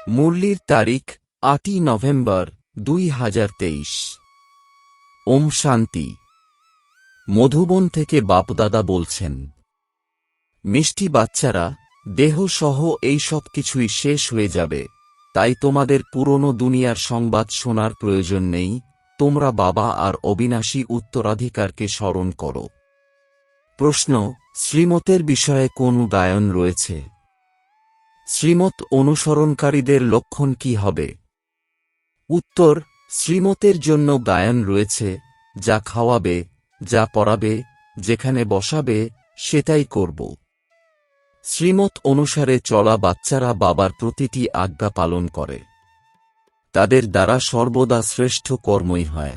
মুরলির তারিখ ৮ই নভেম্বর ২০২৩। ওম শান্তি। মধুবন থেকে বাপদাদা বলছেন, মিষ্টি বাচ্চারা, দেহ সহ এই সব কিছুই শেষ হয়ে যাবে, তাই তোমাদের পুরনো দুনিয়ার সংবাদ শোনার প্রয়োজন নেই। তোমরা বাবা আর অবিনাশী উত্তরাধিকারকে স্মরণ করো। প্রশ্ন: শ্রীমতের বিষয়ে কোন গায়ন রয়েছে? শ্রীমত অনুসরণকারীদের লক্ষণ কি হবে? উত্তর: শ্রীমতের জন্য গায়ন রয়েছে, যা খাওয়াবে, যা পড়াবে, যেখানে বসাবে, সেটাই করব। শ্রীমত অনুসারে চলা বাচ্চারা বাবার প্রতিটি আজ্ঞা পালন করে। তাদের দ্বারা সর্বদা শ্রেষ্ঠ কর্মই হয়।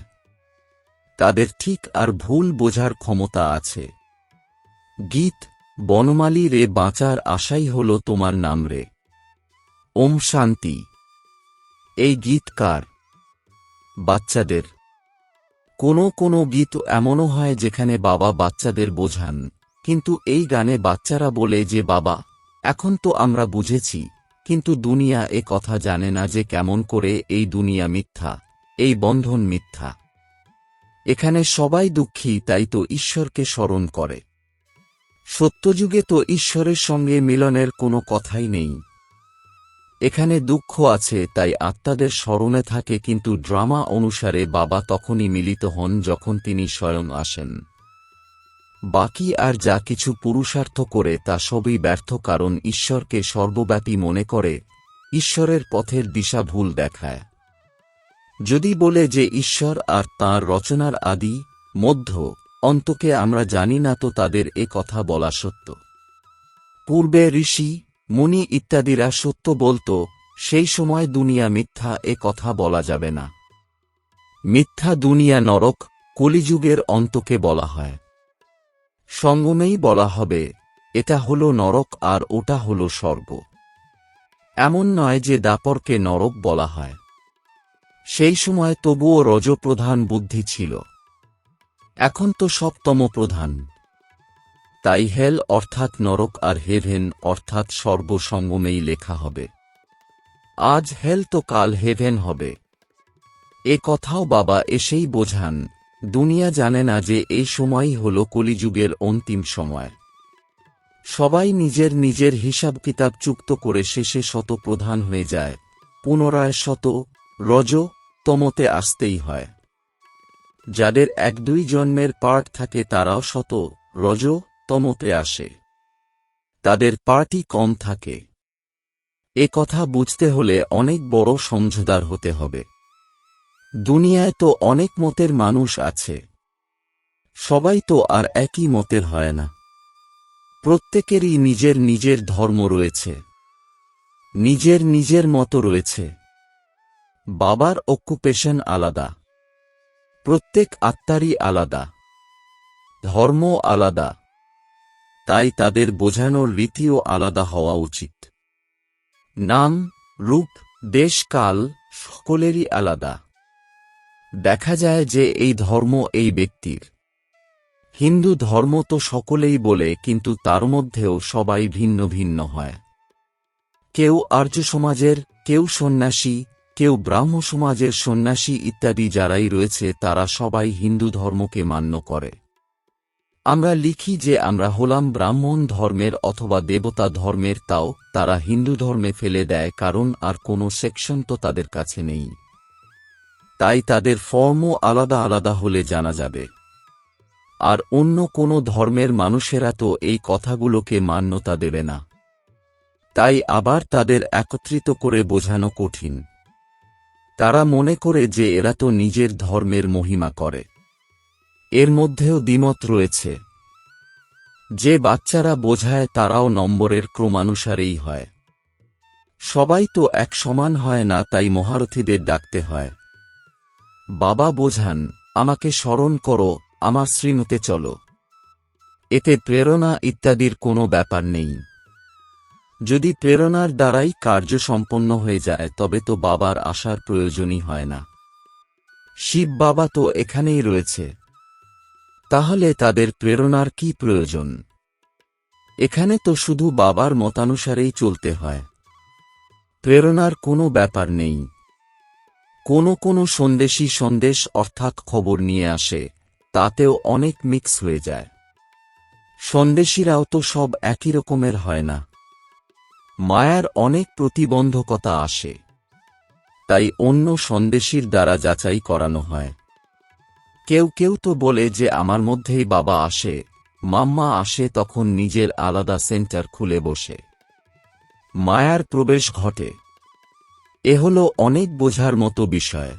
তাদের ঠিক আর ভুল বোঝার ক্ষমতা আছে। গীত: বনমালী রে বাঁচার আশাই হল তোমার নাম রে। ওম শান্তি। এই গীত কার? বাচ্চাদের। কোনো গীত এমনও হয় যেখানে বাবা বাচ্চাদের বোঝান, কিন্তু এই গানে বাচ্চারা বলে যে বাবা, এখন তো আমরা বুঝেছি, কিন্তু দুনিয়া এ কথা জানে না যে কেমন করে এই দুনিয়া মিথ্যা, এই বন্ধন মিথ্যা। এখানে সবাই দুঃখী, তাই তো ঈশ্বরকে স্মরণ করে। সত্যযুগে তো ঈশ্বরের সঙ্গে মিলনের কোনো কথাই নেই। এখানে দুঃখ আছে, তাই আত্মাদের স্মরণে থাকে, কিন্তু ড্রামা অনুসারে বাবা তখনই মিলিত হন যখন তিনি স্বয়ং আসেন। বাকি আর যা কিছু পুরুষার্থ করে তা সবই ব্যর্থ, কারণ ঈশ্বরকে সর্বব্যাপী মনে করে, ঈশ্বরের পথের দিশা ভুল দেখায়। যদি বলে যে ঈশ্বর আর তাঁর রচনার আদি, মধ্য, অন্তকে আমরা জানি না, তো তাদের এ কথা বলা সত্য। পূর্বে ঋষি, মুনি ইত্যাদিরা সত্য বলত, সেই সময় দুনিয়া মিথ্যা, এ কথা বলা যাবে না। মিথ্যা দুনিয়া নরক, কলিযুগের অন্তকে বলা হয়। সঙ্গমেই বলা হবে, এটা হল নরক আর ওটা হল স্বর্গ। এমন নয় যে দাপরকে নরক বলা হয়। সেই সময় তবুও রজপ্রধান বুদ্ধি ছিল। এখন তো সপ্তম প্রধান। তাই হেল অর্থাৎ নরক আর হেভেন অর্থাৎ স্বর্গ সঙ্গমেই লেখা হবে। আজ হেল তো কাল হেভেন হবে। এ কথাও বাবা এসেই বোঝান। দুনিয়া জানে না যে এই সময়ই হল কলিযুগের অন্তিম সময়। সবাই নিজের নিজের হিসাব কিতাব চুক্ত করে শেষে শত প্রধান হয়ে যায়, পুনরায় শত, রজ, তমতে আসতেই হয়। যাদের ১-২ জন্মের পার্ট থাকে তারাও শত, রজ, তমতে আসে। তাদের পার্টই কম থাকে। এ কথা বুঝতে হলে অনেক বড় সমঝদার হতে হবে। দুনিয়ায় তো অনেক মতের মানুষ আছে। সবাই তো আর একই মতের হয় না। প্রত্যেকেরই নিজের নিজের ধর্ম রয়েছে, নিজের নিজের মতো রয়েছে। বাবার অকুপেশন আলাদা, প্রত্যেক আত্মারই আলাদা, ধর্ম আলাদা, তাই তাদের বোঝানোর রীতিও আলাদা হওয়া উচিত। নাম, রূপ, দেশ, কাল সকলেরই আলাদা। দেখা যায় যে এই ধর্ম এই ব্যক্তির। হিন্দু ধর্ম তো সকলেই বলে, কিন্তু তার মধ্যেও সবাই ভিন্ন ভিন্ন হয়। কেউ আর্য সমাজের, কেউ সন্ন্যাসী, কেউ ব্রাহ্ম সমাজের সন্ন্যাসী ইত্যাদি যারাই রয়েছে তারা সবাই হিন্দু ধর্মকে মান্য করে। আমরা লিখি যে আমরা হলাম ব্রাহ্মণ ধর্মের অথবা দেবতা ধর্মের, তাও তারা হিন্দু ধর্মে ফেলে দেয়, কারণ আর কোনো সেকশন তো তাদের কাছে নেই। তাই তাদের ফর্মও আলাদা আলাদা হলে জানা যাবে। আর অন্য কোনো ধর্মের মানুষেরা তো এই কথাগুলোকে মান্যতা দেবে না। তাই আবার তাদের একত্রিত করে বোঝানো কঠিন। তারা মনে করে যে এরা তো নিজের ধর্মের মহিমা করে। এর মধ্যেও দ্বিমত রয়েছে। যে বাচ্চারা বোঝায় তারাও নম্বরের ক্রমানুসারেই হয়। সবাই তো এক সমান হয় না, তাই মহারথীদের ডাকতে হয়। বাবা বোঝান, আমাকে স্মরণ করো, আমার শ্রীমতে চলো। এতে প্রেরণা ইত্যাদির কোনো ব্যাপার নেই। যদি প্রেরণার দ্বারাই কার্য সম্পন্ন হয়ে যায় তবে তো বাবার আসার প্রয়োজনই হয় না। শিব বাবা তো এখানেই রয়েছে। তাহলে তাদের প্রেরণার কি প্রয়োজন? এখানে তো শুধু বাবার মতানুসারেই চলতে হয়। প্রেরণার কোনো ব্যাপার নেই। কোনো সন্দেশী সন্দেশ অর্থাৎ খবর নিয়ে আসে, তাতেও অনেক মিক্স হয়ে যায়। সন্দেশীরাও তো সব একই রকমের হয় না। মায়ার অনেক প্রতিবন্ধকতা আসে, তাই অন্য সন্দেশীর দ্বারা যাচাই করানো হয়। কেউ তো বলে যে আমার মধ্যেই বাবা আসে, মাম্মা আসে, তখন নিজের আলাদা সেন্টার খুলে বসে মায়ার প্রবেশ ঘটে। এ হলো অনেক বোঝার মতো বিষয়।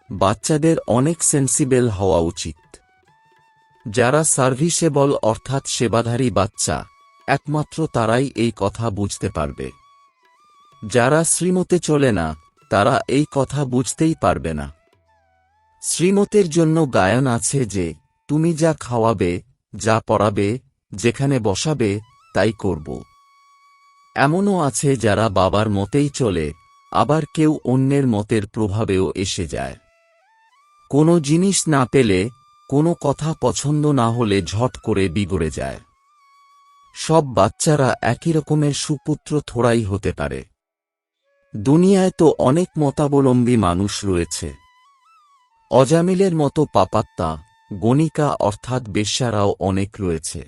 বাচ্চাদের অনেক সেন্সিবল হওয়া উচিত। যারা সার্ভিসেবল অর্থাৎ সেবাধারী বাচ্চা, একমাত্র তারাই এই কথা বুঝতে পারবে। যারা শ্রীমতে চলে না, তারা এই কথা বুঝতেই পারবে না। শ্রীমতের জন্য গায়ন আছে যে, তুমি যা খাওয়াবে, যা পড়াবে, যেখানে বসাবে, তাই করব। এমনও আছে যারা বাবার মতেই চলে, আবার কেউ অন্যের মতের প্রভাবেও এসে যায়। কোনো জিনিস না পেলে, কোনো কথা পছন্দ না হলে ঝট করে বিগড়ে যায়। সব বাচ্চারা একই রকমের সুপুত্র থোড়াই হতে পারে। দুনিয়ায় তো অনেক মতাবলম্বী মানুষ রয়েছে। অজামিলের মতো পাপাত্তা, গণিকা অর্থাৎ বেশ্যারাও অনেক রয়েছে।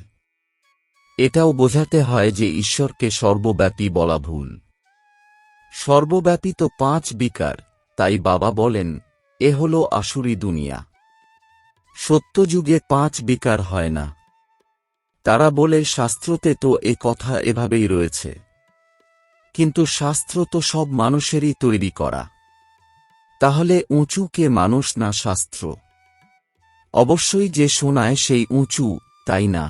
এটাও বোঝাতে হয় যে ঈশ্বরকে সর্বব্যাপী বলা ভুল। সর্বব্যাপী তো 5 বিকার, তাই বাবা বলেন, এ হল আসুরি দুনিয়া। সত্যযুগে 5 বিকার হয় না। তারা বলে শাস্ত্রতে তো এ কথা এভাবেই রয়েছে। কিন্তু শাস্ত্র তো সব মানুষেরই তৈরি করা। তাহলে উঁচু কে মানুষ না শাস্ত্র? অবশ্যই যে শোনায় সেই উঁচু, তাই না?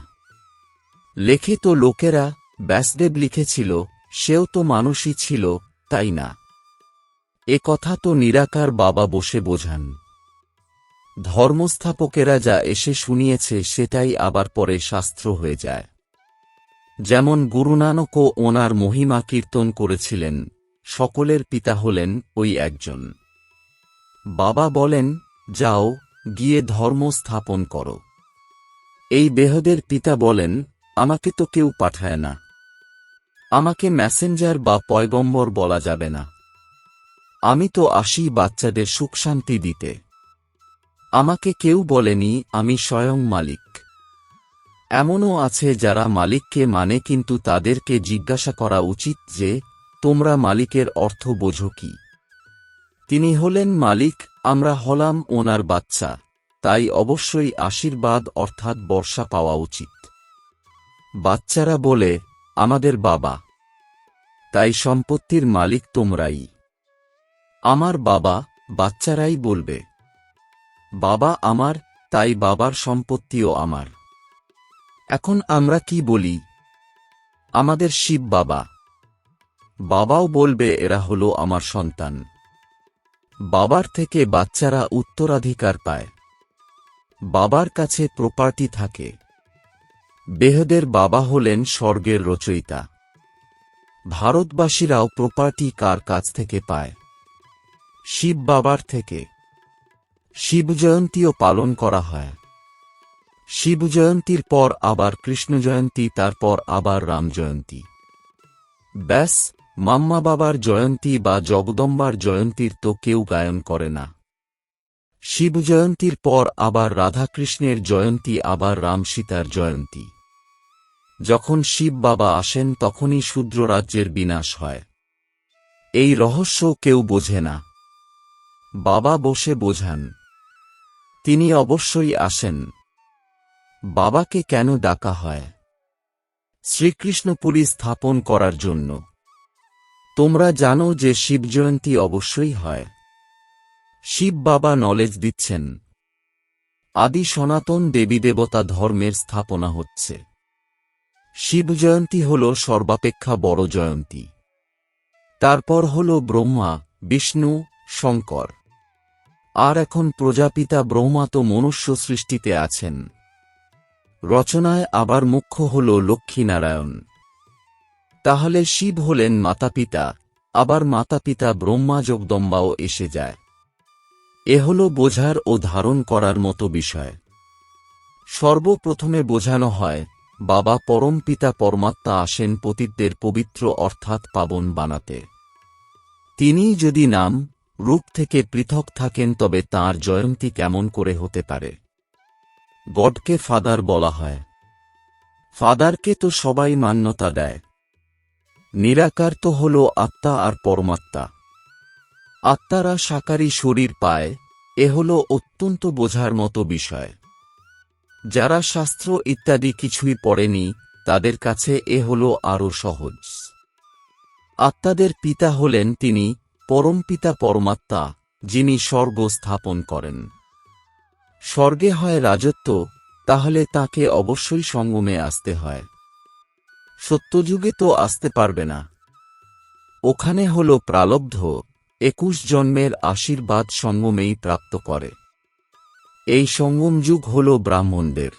লেখে তো লোকেরা, ব্যাসদেব লিখেছিল, সেও তো মানুষই ছিল, তাই না? এ কথা তো নিরাকার বাবা বসে বোঝান। ধর্মস্থাপকেরা যা এসে শুনিয়েছে সেটাই আবার পরে শাস্ত্র হয়ে যায়। যেমন গুরুনানকও ওনার মহিমা কীর্তন করেছিলেন, সকলের পিতা হলেন ওই একজন। বাবা বলেন, যাও, গিয়ে ধর্ম স্থাপন করো। এই বেহদের পিতা বলেন, আমাকে তো কেউ পাঠায় না। আমাকে মেসেঞ্জার বা পয়গম্বর বলা যাবে না। আমি তো আসি বাচ্চাদের সুখ শান্তি দিতে। আমাকে কেউ বলেনি আমি স্বয়ং মালিক। এমনও আছে যারা মালিককে মানে, কিন্তু তাদেরকে জিজ্ঞাসা করা উচিত যে, তোমরা মালিকের অর্থ বোঝো কি? তিনি হলেন মালিক, আমরা হলাম ওনার বাচ্চা, তাই অবশ্যই আশীর্বাদ অর্থাৎ বর্ষা পাওয়া উচিত। বাচ্চারা বলে, আমাদের বাবা, তাই সম্পত্তির মালিক তোমরাই। আমার বাবা, বাচ্চারাই বলবে। বাবা আমার, তাই বাবার সম্পত্তিও আমার। এখন আমরা কি বলি? আমাদের শিব বাবা। বাবাও বলবে এরা হলো আমার সন্তান। বাবার থেকে বাচ্চারা উত্তরাধিকার পায়। বাবার কাছে প্রপার্টি থাকে। বেহদের বাবা হলেন স্বর্গের রচয়িতা। ভারতবাসীরাও প্রপার্টি কার কাছ থেকে পায়? শিব বাবার থেকে। শিব জয়ন্তীও পালন করা হয়। শিব জয়ন্তীর পর আবার কৃষ্ণ জয়ন্তী, তারপর আবার রাম জয়ন্তী। ব্যাস, মাম্মা বাবার জয়ন্তী বা জগদম্বার জয়ন্তীর তো কেউ গায়ন করে না। শিব জয়ন্তীর পর আবার রাধাকৃষ্ণের জয়ন্তী, আবার রাম সীতার জয়ন্তী। যখন শিব বাবা আসেন তখনই শূদ্র রাজ্যের বিনাশ হয়। এই রহস্য কেউ বোঝে না। বাবা বসে বোঝান। তিনি অবশ্যই আসেন। বাবাকে কেন ডাকা হয়? শ্রীকৃষ্ণপুরী স্থাপন করার জন্য। তোমরা জানো যে শিবজয়ন্তী অবশ্যই হয়। শিব বাবা নলেজ দিচ্ছেন। আদি সনাতন দেবী দেবতা ধর্মের স্থাপনা হচ্ছে। শিব জয়ন্তী হল সর্বাপেক্ষা বড় জয়ন্তী। তারপর হল ব্রহ্মা, বিষ্ণু, শঙ্কর। আর এখন প্রজাপিতা ব্রহ্মা তো মনুষ্য সৃষ্টিতে আছেন। রচনায় আবার মুখ্য হল লক্ষ্মীনারায়ণ। তাহলে শিব হলেন মাতাপিতা, আবার মাতাপিতা ব্রহ্মা জগদম্বাও এসে যায়। এ হল বোঝার ও ধারণ করার মতো বিষয়। সর্বপ্রথমে বোঝানো হয়, বাবা পরমপিতা পরমাত্মা আসেন পতিতদের পবিত্র অর্থাৎ পাবন বানাতে। তিনি যদি নাম রূপ থেকে পৃথক থাকেন তবে তাঁর জয়ন্তী কেমন করে হতে পারে? গডকে ফাদার বলা হয়। ফাদারকে তো সবাই মান্যতা দেয়। নিরাকার তো হল আত্মা আর পরমাত্মা। আত্মারা সাকারী শরীর পায়, এ হল অত্যন্ত বোঝার মতো বিষয়। যারা শাস্ত্র ইত্যাদি কিছুই পড়েনি তাদের কাছে এ হল আরও সহজ। আত্মাদের পিতা হলেন তিনি, পরমপিতা পরমাত্মা, যিনি স্বর্গ স্থাপন করেন। স্বর্গে হয় রাজত্ব, তাহলে তাকে অবশ্যই সঙ্গমে আসতে হয়। সত্যযুগে তো আসতে পারবে না। ওখানে হল প্রালব্ধ, 21 জন্মের আশীর্বাদ সঙ্গমেই প্রাপ্ত করে। এই সঙ্গম যুগ হল ব্রাহ্মণদের।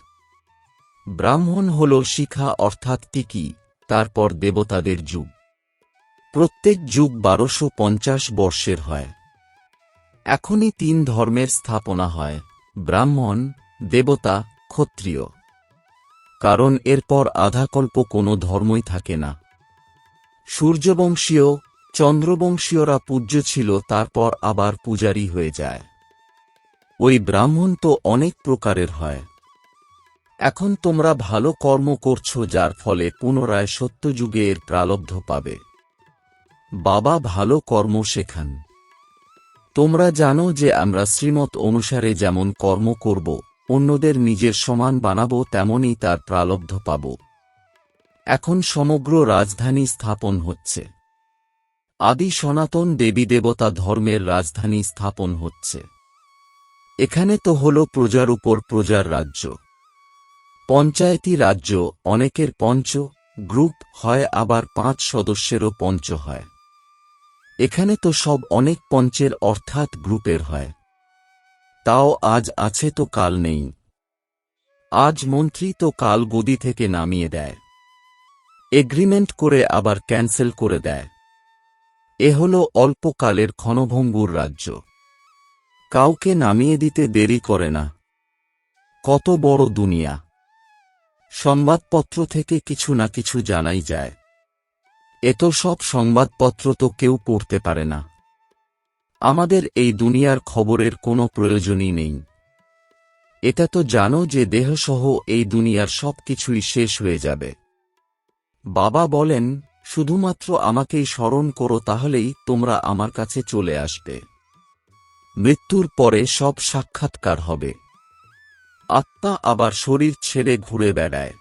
ব্রাহ্মণ হল শিখা অর্থাৎ টিকি, তারপর দেবতাদের যুগ। প্রত্যেক যুগ 1250 বর্ষের হয়। এখনই 3 ধর্মের স্থাপনা হয়, ব্রাহ্মণ, দেবতা, ক্ষত্রিয়। কারণ এরপর আধাকল্প কোনো ধর্মই থাকে না। সূর্যবংশীয়, চন্দ্রবংশীয়রা পূজ্য ছিল, তারপর আবার পূজারী হয়ে যায়। ওই ব্রাহ্মণ তো অনেক প্রকারের হয়। এখন তোমরা ভালো কর্ম করছো, যার ফলে পুনরায় সত্যযুগে এর প্রালব্ধ পাবে। বাবা ভালো কর্ম শেখান। তোমরা জানো যে আমরা শ্রীমত অনুসারে যেমন কর্ম করব, অন্যদের নিজের সমান বানাবো, তেমনই তার প্রালব্ধ পাব। এখন সমগ্র রাজধানী স্থাপন হচ্ছে। আদি সনাতন দেবী দেবতা ধর্মের রাজধানী স্থাপন হচ্ছে। এখানে তো হল প্রজার উপর প্রজার রাজ্য। পঞ্চায়েতি রাজ্য, অনেকের পঞ্চ গ্রুপ হয়, আবার 5 সদস্যেরও পঞ্চ হয়। এখানে তো সব অনেক পঞ্চের অর্থাৎ গ্রুপের হয়। তাও আজ আছে তো কাল নেই। আজ মন্ত্রী তো কাল গদি থেকে নামিয়ে দেয়। এগ্রিমেন্ট করে আবার ক্যান্সেল করে দেয়। এ হল অল্পকালের ক্ষণভঙ্গুর রাজ্য। কাউকে নামিয়ে দিতে দেরি করে না। কত বড় দুনিয়া! সংবাদপত্র থেকে কিছু না কিছু জানাই যায়। এত সব সংবাদপত্র তো কেউ পড়তে পারে না। আমাদের এই দুনিয়ার খবরের কোনো প্রয়োজনই নেই। এটা তো জানো যে দেহসহ এই দুনিয়ার সব কিছুই শেষ হয়ে যাবে। বাবা বলেন, শুধুমাত্র আমাকেই স্মরণ করো, তাহলেই তোমরা আমার কাছে চলে আসবে। মৃত্যুর পরে সব সাক্ষাৎকার হবে। আত্মা আবার শরীর ছেড়ে ঘুরে বেড়ায়।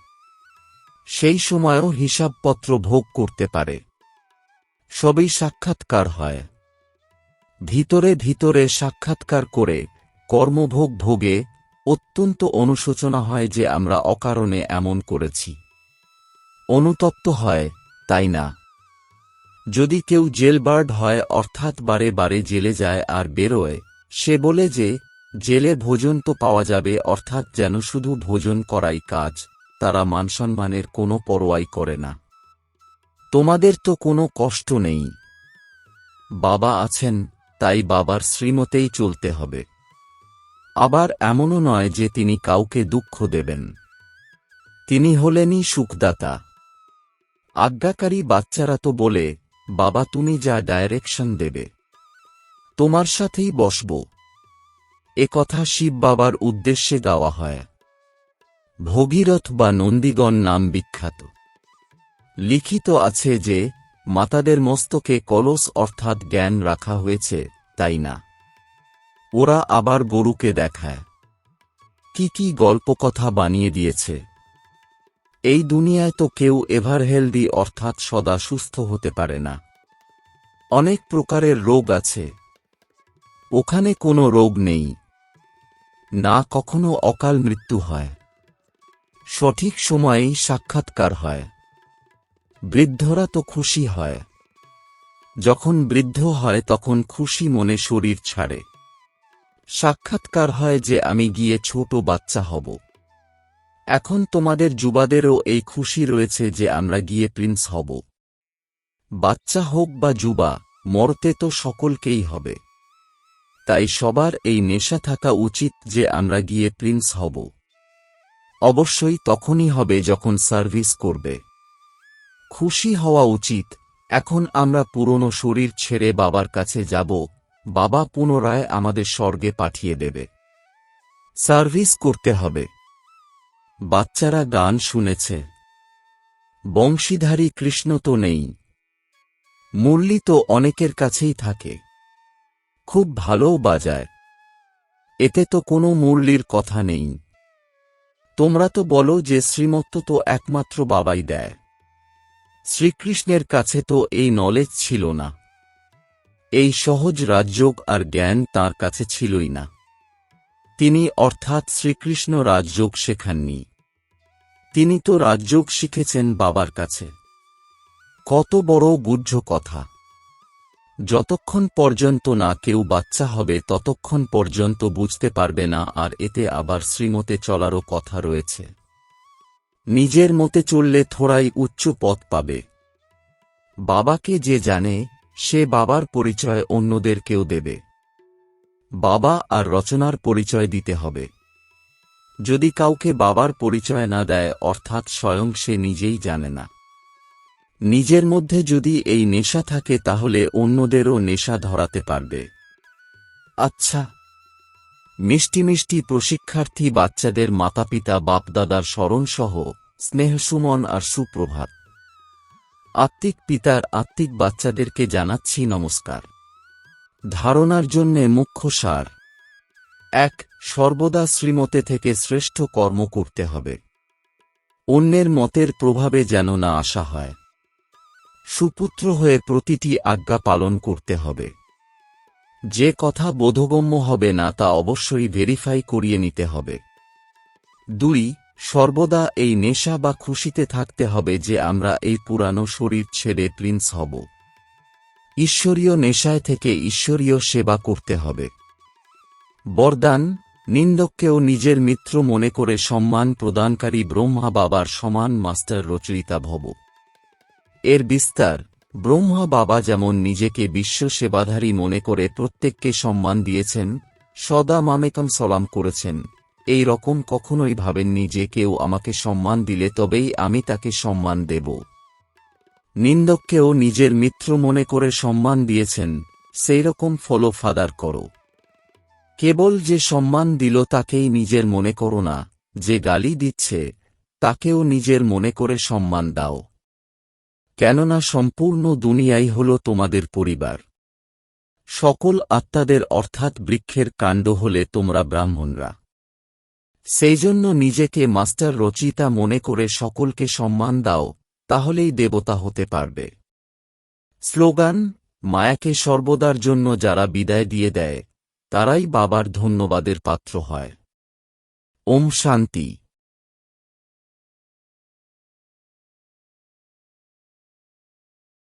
সেই সময়ও হিসাবপত্র ভোগ করতে পারে। সবই সাক্ষাৎকার হয়। ভিতরে ভিতরে সাক্ষাৎকার করে কর্মভোগ ভোগে অত্যন্ত অনুশোচনা হয় যে আমরা অকারণে এমন করেছি। অনুতপ্ত হয়, তাই না? যদি কেউ জেলবার্ড হয়, অর্থাৎ বারে বারে জেলে যায় আর বেরোয়, সে বলে যে জেলে ভোজন তো পাওয়া যাবে, অর্থাৎ যেন শুধু ভোজন করাই কাজ। তারা মানসম্মানের কোনো পরোয়াই করে না। তোমাদের তো কোনো কষ্ট নেই। বাবা আছেন, তাই বাবার শ্রীমতেই চলতে হবে। আবার এমনও নয় যে তিনি কাউকে দুঃখ দেবেন। তিনি হলেনই সুখদাতা। আজ্ঞাকারী। বাচ্চারা তো বলে, বাবা তুমি যা ডাইরেকশন দেবে তোমার সাথেই বসব। এ কথা শিব বাবার উদ্দেশ্যে গাওয়া হয়। ভগীরথ বা নন্দীগণ নাম বিখ্যাত। লিখিত আছে যে মাতাদের মস্তকে কলস অর্থাৎ জ্ঞান রাখা হয়েছে, তাই না? ওরা আবার গরুকে দেখায়। কি কি গল্পকথা বানিয়ে দিয়েছে। এই দুনিয়ায় তো কেউ এভার হেলদি অর্থাৎ সদা সুস্থ হতে পারে না। অনেক প্রকারের রোগ আছে। ওখানে কোনো রোগ নেই, না কখনো অকাল মৃত্যু হয়। সঠিক সময়েই সাক্ষাৎকার হয়। বৃদ্ধরা তো খুশি হয়। যখন বৃদ্ধ হয় তখন খুশি মনে শরীর ছাড়ে। সাক্ষাৎকার হয় যে আমি গিয়ে ছোট বাচ্চা হব। এখন তোমাদের যুবাদেরও এই খুশি রয়েছে যে আমরা গিয়ে প্রিন্স হব। বাচ্চা হোক বা যুবা, মরতে তো সকলকেই হবে। তাই সবার এই নেশা থাকা উচিত যে আমরা গিয়ে প্রিন্স হব। অবশ্যই তখনই হবে যখন সার্ভিস করবে। খুশি হওয়া উচিত, এখন আমরা পুরনো শরীর ছেড়ে বাবার কাছে যাব, বাবা পুনরায় আমাদের স্বর্গে পাঠিয়ে দেবে। সার্ভিস করতে হবে। বাচ্চারা গান শুনেছে। বংশীধারী কৃষ্ণ তো নেই। মুরলি তো অনেকের কাছেই থাকে, খুব ভালোও বাজায়। এতে তো কোনো মুরলির কথা নেই। তোমরা তো বলো যে শ্রীমত্ত তো একমাত্র বাবাই দেয়। শ্রীকৃষ্ণের কাছে তো এই নলেজ ছিল না। এই সহজ রাজযোগ আর জ্ঞান তাঁর কাছে ছিলই না। তিনি অর্থাৎ শ্রীকৃষ্ণ রাজযোগ শেখাননি। তিনি তো রাজযোগ শিখেছেন বাবার কাছে। কত বড় গুহ্য কথা! যতক্ষণ পর্যন্ত না কেউ বাচ্চা হবে ততক্ষণ পর্যন্ত বুঝতে পারবে না, আর এতে আবার শ্রীমতে চলারও কথা রয়েছে। নিজের মতে চললে থোড়াই উচ্চ পথ পাবে। বাবাকে যে জানে সে বাবার পরিচয় অন্যদেরকেও দেবে। বাবা আর রচনার পরিচয় দিতে হবে। যদি কাউকে বাবার পরিচয় না দেয়, অর্থাৎ স্বয়ং সে নিজেই জানে না। নিজের মধ্যে যদি এই নেশা থাকে তাহলে অন্যদেরও নেশা ধরাতে পারবে। আচ্ছা, মিষ্টি মিষ্টি প্রশিক্ষার্থী বাচ্চাদের মাতাপিতা বাপদাদার স্মরণসহ স্নেহসুমন আর সুপ্রভাত। আত্মিক পিতার আত্মিক বাচ্চাদেরকে জানাচ্ছি নমস্কার। ধারণার জন্যে মুখ্য সার: ১. সর্বদা শ্রীমতে থেকে শ্রেষ্ঠ কর্ম করতে হবে। অন্যের মতের প্রভাবে যেন না আসা হয়। সুপুত্র হয়ে প্রতিটি আজ্ঞা পালন করতে হবে। যে কথা বোধগম্য হবে না তা অবশ্যই ভেরিফাই করিয়ে নিতে হবে। ২. সর্বদা এই নেশা বা খুশিতে থাকতে হবে যে আমরা এই পুরানো শরীর ছেড়ে প্রিন্স হব। ঈশ্বরীয় নেশায় থেকে ঈশ্বরীয় সেবা করতে হবে। বরদান: নিন্দককেও নিজের মিত্র মনে করে সম্মান প্রদানকারী ব্রহ্মা বাবার সমান মাস্টার রচয়িতা ভব। এর বিস্তার: ব্রহ্মা বাবা যেমন নিজেকে বিশ্ব সেবাধারী মনে করে প্রত্যেককে সম্মান দিয়েছেন, সদা মামেকম সলাম করেছেন, এই রকম কখনোই ভাবেননি যে কেউ আমাকে সম্মান দিলে তবেই আমি তাকে সম্মান দেব। নিন্দককেও নিজের মিত্র মনে করে সম্মান দিয়েছেন, সেই রকম ফলো ফাদার করো। কেবল যে সম্মান দিল তাকেই নিজের মনে করো না, যে গালি দিচ্ছে তাকেও নিজের মনে করে সম্মান দাও। কেননা সম্পূর্ণ দুনিয়াই হল তোমাদের পরিবার। সকল আত্মাদের অর্থাৎ বৃক্ষের কাণ্ড হলে তোমরা ব্রাহ্মণরা। সেই জন্য নিজেকে মাস্টার রচয়িতা মনে করে সকলকে সম্মান দাও, তাহলেই দেবতা হতে পারবে। স্লোগান: মায়াকে সর্বদার জন্য যারা বিদায় দিয়ে দেয় তারাই বাবার ধন্যবাদের পাত্র হয়। ওম শান্তি।